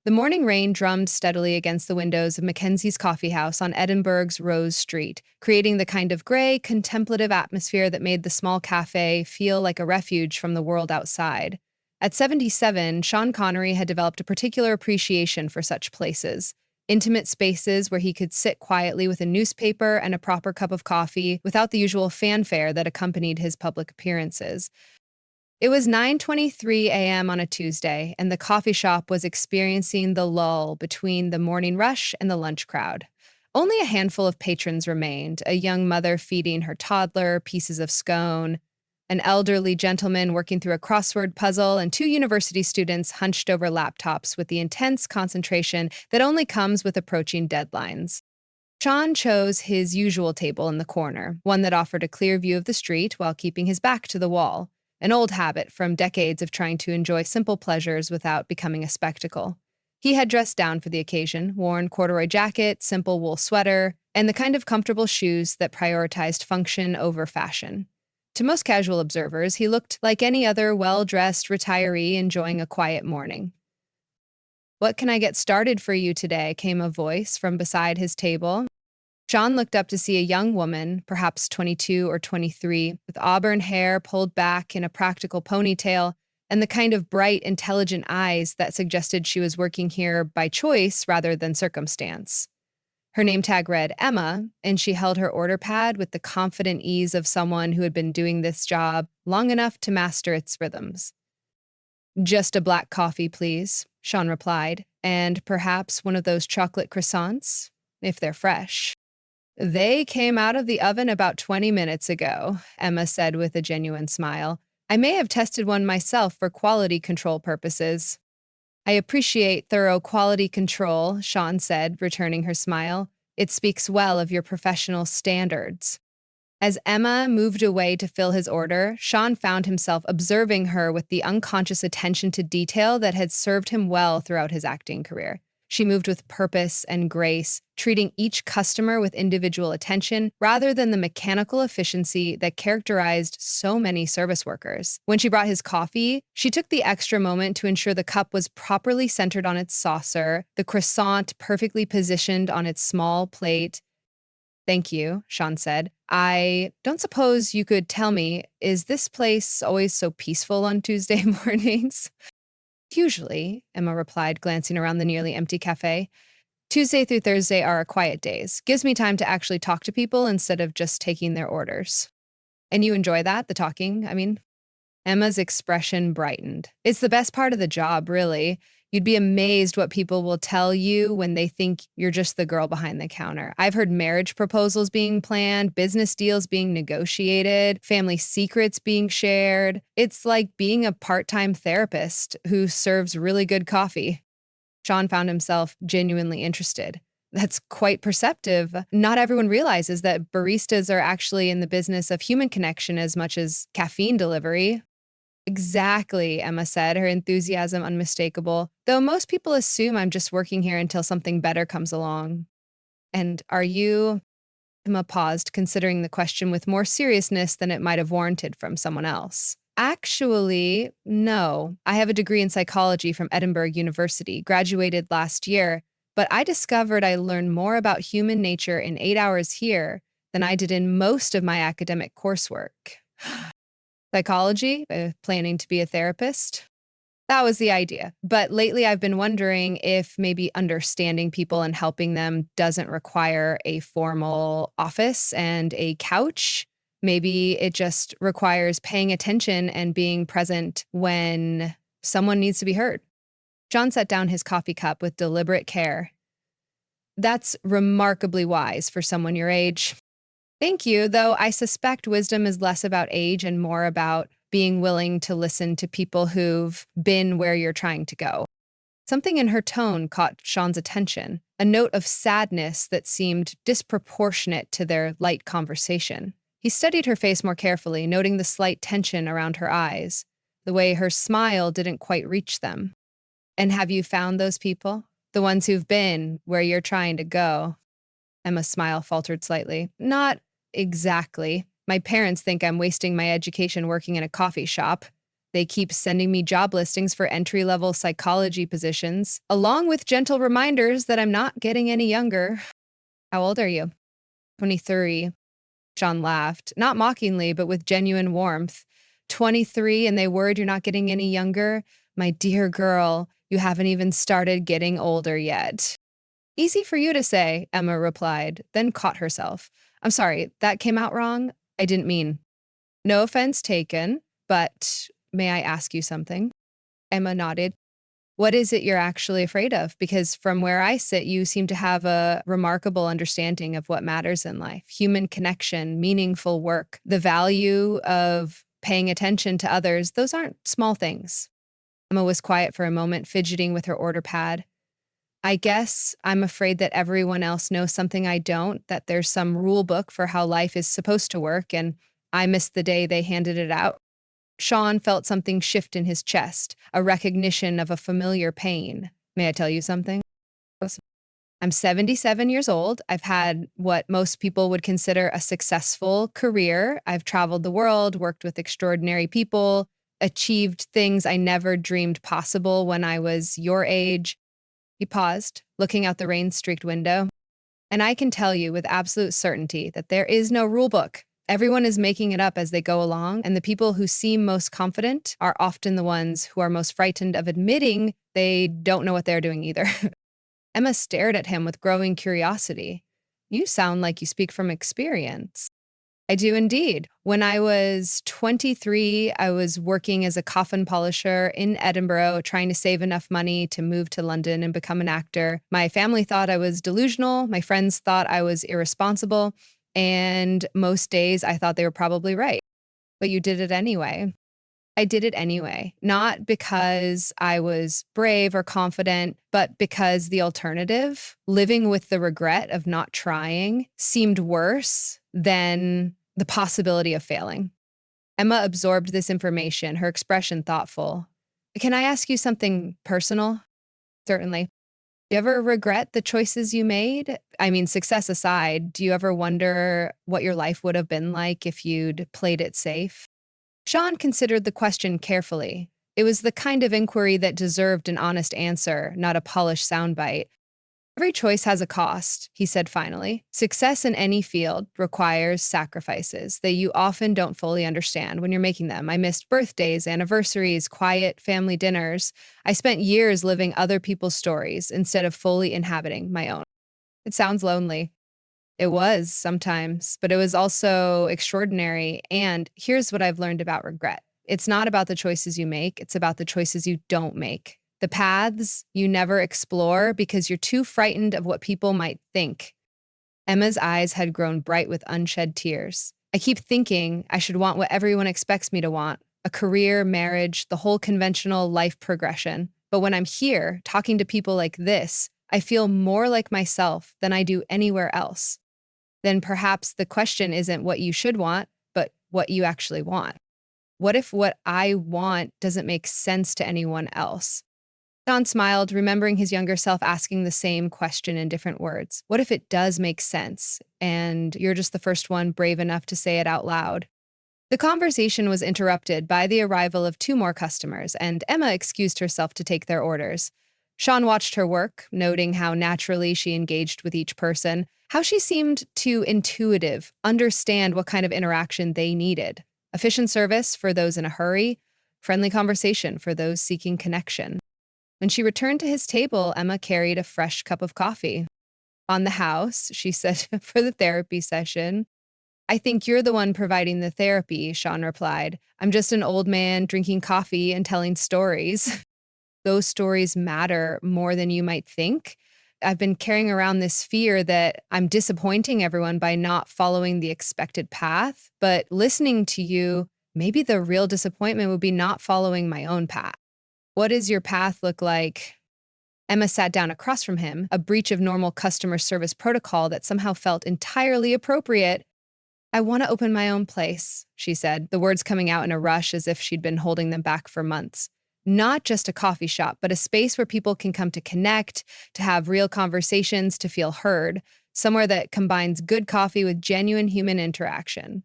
The morning rain drummed steadily against the windows of Mackenzie's coffee house on Edinburgh's Rose Street, creating the kind of gray, contemplative atmosphere that made the small cafe feel like a refuge from the world outside. At 77, Sean Connery had developed a particular appreciation for such places. Intimate spaces where he could sit quietly with a newspaper and a proper cup of coffee without the usual fanfare that accompanied his public appearances. It was 9:23 a.m. on a Tuesday, and the coffee shop was experiencing the lull between the morning rush and the lunch crowd. Only a handful of patrons remained, a young mother feeding her toddler pieces of scone, an elderly gentleman working through a crossword puzzle, and two university students hunched over laptops with the intense concentration that only comes with approaching deadlines. Sean chose his usual table in the corner, one that offered a clear view of the street while keeping his back to the wall, an old habit from decades of trying to enjoy simple pleasures without becoming a spectacle. He had dressed down for the occasion, worn corduroy jacket, simple wool sweater, and the kind of comfortable shoes that prioritized function over fashion. To most casual observers, he looked like any other well-dressed retiree enjoying a quiet morning. "What can I get started for you today?" came a voice from beside his table. Sean looked up to see a young woman, perhaps 22 or 23, with auburn hair pulled back in a practical ponytail and the kind of bright, intelligent eyes that suggested she was working here by choice rather than circumstance. Her name tag read Emma, and she held her order pad with the confident ease of someone who had been doing this job long enough to master its rhythms. "Just a black coffee, please," Sean replied, "and perhaps one of those chocolate croissants, if they're fresh." "They came out of the oven about 20 minutes ago," Emma said with a genuine smile. "I may have tested one myself for quality control purposes." "I appreciate thorough quality control," Sean said, returning her smile. "It speaks well of your professional standards." As Emma moved away to fill his order, Sean found himself observing her with the unconscious attention to detail that had served him well throughout his acting career. She moved with purpose and grace, treating each customer with individual attention rather than the mechanical efficiency that characterized so many service workers. When she brought his coffee, she took the extra moment to ensure the cup was properly centered on its saucer, the croissant perfectly positioned on its small plate. "Thank you," Sean said. "I don't suppose you could tell me, is this place always so peaceful on Tuesday mornings?" "Usually," Emma replied, glancing around the nearly empty cafe. "Tuesday through Thursday are our quiet days. Gives me time to actually talk to people instead of just taking their orders." "And you enjoy that, the talking, I mean?" Emma's expression brightened. "It's the best part of the job, really. You'd be amazed what people will tell you when they think you're just the girl behind the counter. I've heard marriage proposals being planned, business deals being negotiated, family secrets being shared. It's like being a part-time therapist who serves really good coffee." Sean found himself genuinely interested. "That's quite perceptive. Not everyone realizes that baristas are actually in the business of human connection as much as caffeine delivery." "Exactly," Emma said, her enthusiasm unmistakable. "Though most people assume I'm just working here until something better comes along." "And are you—" Emma paused, considering the question with more seriousness than it might have warranted from someone else. "Actually, no. I have a degree in psychology from Edinburgh University, graduated last year, but I discovered I learned more about human nature in 8 hours here than I did in most of my academic coursework." "Psychology? Planning to be a therapist?" "That was the idea. But lately I've been wondering if maybe understanding people and helping them doesn't require a formal office and a couch. Maybe it just requires paying attention and being present when someone needs to be heard." John set down his coffee cup with deliberate care. "That's remarkably wise for someone your age." "Thank you, though I suspect wisdom is less about age and more about being willing to listen to people who've been where you're trying to go." Something in her tone caught Sean's attention, a note of sadness that seemed disproportionate to their light conversation. He studied her face more carefully, noting the slight tension around her eyes, the way her smile didn't quite reach them. "And have you found those people? The ones who've been where you're trying to go?" Emma's smile faltered slightly. "Not exactly. My parents think I'm wasting my education working in a coffee shop. They keep sending me job listings for entry-level psychology positions, along with gentle reminders that I'm not getting any younger. How old are you? 23. Sean laughed, not mockingly, but with genuine warmth. 23, and they worried you're not getting any younger? My dear girl, you haven't even started getting older yet. Easy for you to say, Emma replied, then caught herself. I'm sorry, that came out wrong. I didn't mean. No offense taken, but may I ask you something? Emma nodded. What is it you're actually afraid of? Because from where I sit, you seem to have a remarkable understanding of what matters in life: human connection, meaningful work, the value of paying attention to others. Those aren't small things. Emma was quiet for a moment, fidgeting with her order pad. I guess I'm afraid that everyone else knows something I don't, that there's some rule book for how life is supposed to work, and I missed the day they handed it out. Sean felt something shift in his chest, a recognition of a familiar pain. May I tell you something? I'm 77 years old. I've had what most people would consider a successful career. I've traveled the world, worked with extraordinary people, achieved things I never dreamed possible when I was your age. He paused, looking out the rain-streaked window. And I can tell you with absolute certainty that there is no rule book. Everyone is making it up as they go along, and the people who seem most confident are often the ones who are most frightened of admitting they don't know what they're doing either. Emma stared at him with growing curiosity. You sound like you speak from experience. I do indeed. When I was 23, I was working as a coffin polisher in Edinburgh, trying to save enough money to move to London and become an actor. My family thought I was delusional. My friends thought I was irresponsible. And most days I thought they were probably right. But you did it anyway. I did it anyway, not because I was brave or confident, but because the alternative, living with the regret of not trying, seemed worse than the possibility of failing. Emma absorbed this information, her expression thoughtful. Can I ask you something personal? Certainly. Do you ever regret the choices you made? I mean, success aside, do you ever wonder what your life would have been like if you'd played it safe? Sean considered the question carefully. It was the kind of inquiry that deserved an honest answer, not a polished soundbite. Every choice has a cost, he said finally. Success in any field requires sacrifices that you often don't fully understand when you're making them. I missed birthdays, anniversaries, quiet family dinners. I spent years living other people's stories instead of fully inhabiting my own. It sounds lonely. It was sometimes, but it was also extraordinary. And here's what I've learned about regret. It's not about the choices you make, it's about the choices you don't make. The paths you never explore because you're too frightened of what people might think. Emma's eyes had grown bright with unshed tears. I keep thinking I should want what everyone expects me to want: a career, marriage, the whole conventional life progression. But when I'm here, talking to people like this, I feel more like myself than I do anywhere else. Then perhaps the question isn't what you should want, but what you actually want. What if what I want doesn't make sense to anyone else? Don smiled, remembering his younger self asking the same question in different words. What if it does make sense, and you're just the first one brave enough to say it out loud? The conversation was interrupted by the arrival of two more customers, and Emma excused herself to take their orders. Sean watched her work, noting how naturally she engaged with each person, how she seemed to intuitive, understand what kind of interaction they needed. Efficient service for those in a hurry, friendly conversation for those seeking connection. When she returned to his table, Emma carried a fresh cup of coffee. On the house, she said, for the therapy session. I think you're the one providing the therapy, Sean replied. I'm just an old man drinking coffee and telling stories. Those stories matter more than you might think. I've been carrying around this fear that I'm disappointing everyone by not following the expected path, but listening to you, maybe the real disappointment would be not following my own path. What does your path look like? Emma sat down across from him, a breach of normal customer service protocol that somehow felt entirely appropriate. I want to open my own place, she said, the words coming out in a rush as if she'd been holding them back for months. Not just a coffee shop, but a space where people can come to connect, to have real conversations, to feel heard, somewhere that combines good coffee with genuine human interaction.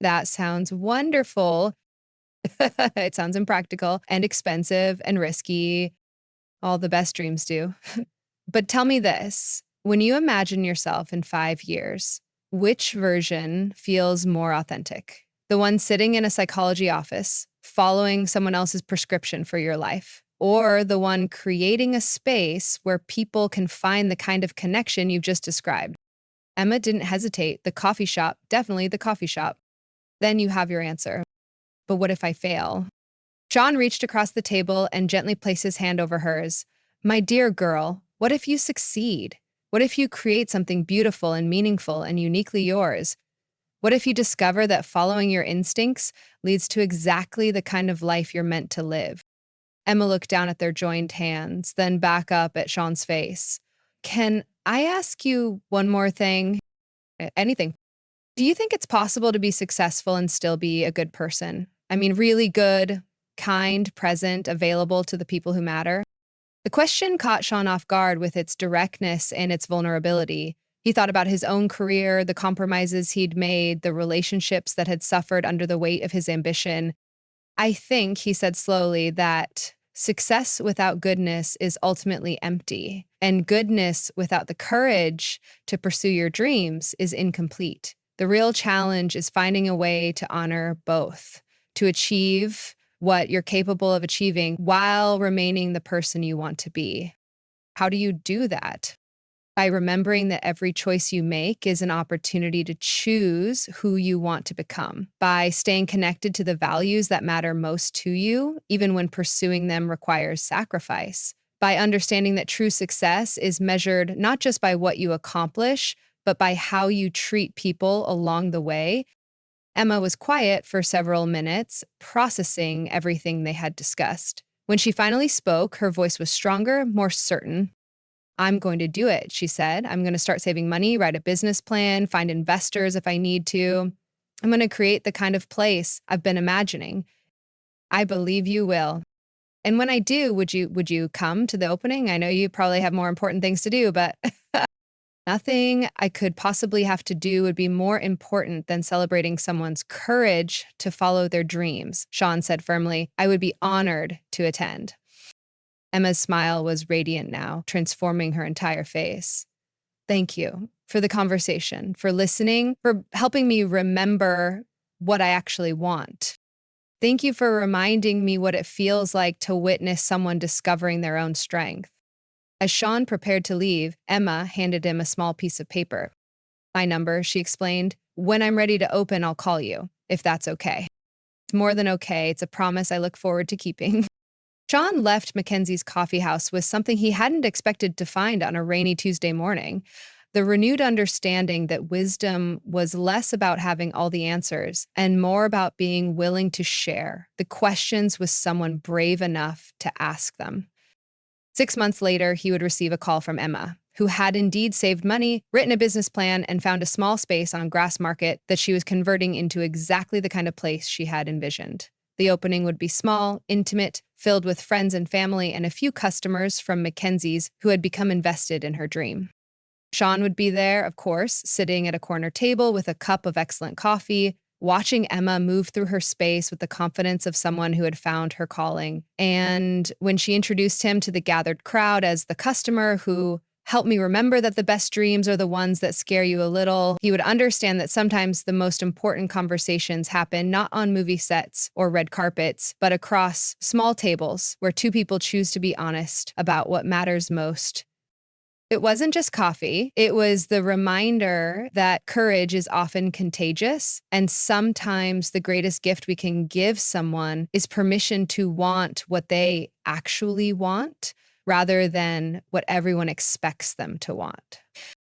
That sounds wonderful. It sounds impractical and expensive and risky. All the best dreams do. But tell me this, when you imagine yourself in 5 years, which version feels more authentic? The one sitting in a psychology office, following someone else's prescription for your life, or the one creating a space where people can find the kind of connection you've just described? Emma didn't hesitate. The coffee shop, definitely the coffee shop. Then you have your answer. But what if I fail? Sean reached across the table and gently placed his hand over hers. My dear girl, what if you succeed? What if you create something beautiful and meaningful and uniquely yours? What if you discover that following your instincts leads to exactly the kind of life you're meant to live? Emma looked down at their joined hands, then back up at Sean's face. Can I ask you one more thing? Anything. Do you think it's possible to be successful and still be a good person? I mean, really good, kind, present, available to the people who matter? The question caught Sean off guard with its directness and its vulnerability. He thought about his own career, the compromises he'd made, the relationships that had suffered under the weight of his ambition. I think, he said slowly, that success without goodness is ultimately empty, and goodness without the courage to pursue your dreams is incomplete. The real challenge is finding a way to honor both, to achieve what you're capable of achieving while remaining the person you want to be. How do you do that? By remembering that every choice you make is an opportunity to choose who you want to become, by staying connected to the values that matter most to you, even when pursuing them requires sacrifice, by understanding that true success is measured not just by what you accomplish, but by how you treat people along the way. Emma was quiet for several minutes, processing everything they had discussed. When she finally spoke, her voice was stronger, more certain. I'm going to do it, she said. I'm going to start saving money, write a business plan, find investors if I need to. I'm going to create the kind of place I've been imagining. I believe you will. And when I do, would you come to the opening? I know you probably have more important things to do, but nothing I could possibly have to do would be more important than celebrating someone's courage to follow their dreams, Sean said firmly. I would be honored to attend. Emma's smile was radiant now, transforming her entire face. Thank you for the conversation, for listening, for helping me remember what I actually want. Thank you for reminding me what it feels like to witness someone discovering their own strength. As Sean prepared to leave, Emma handed him a small piece of paper. My number, she explained. When I'm ready to open, I'll call you, if that's okay. It's more than okay. It's a promise I look forward to keeping. Sean left Mackenzie's coffee house with something he hadn't expected to find on a rainy Tuesday morning. The renewed understanding that wisdom was less about having all the answers and more about being willing to share the questions with someone brave enough to ask them. 6 months later, he would receive a call from Emma, who had indeed saved money, written a business plan, and found a small space on Grass Market that she was converting into exactly the kind of place she had envisioned. The opening would be small, intimate, filled with friends and family and a few customers from Mackenzie's who had become invested in her dream. Sean would be there, of course, sitting at a corner table with a cup of excellent coffee, watching Emma move through her space with the confidence of someone who had found her calling. And when she introduced him to the gathered crowd as the customer who helped me remember that the best dreams are the ones that scare you a little, he would understand that sometimes the most important conversations happen not on movie sets or red carpets, but across small tables where two people choose to be honest about what matters most. It wasn't just coffee. It was the reminder that courage is often contagious, and sometimes the greatest gift we can give someone is permission to want what they actually want rather than what everyone expects them to want.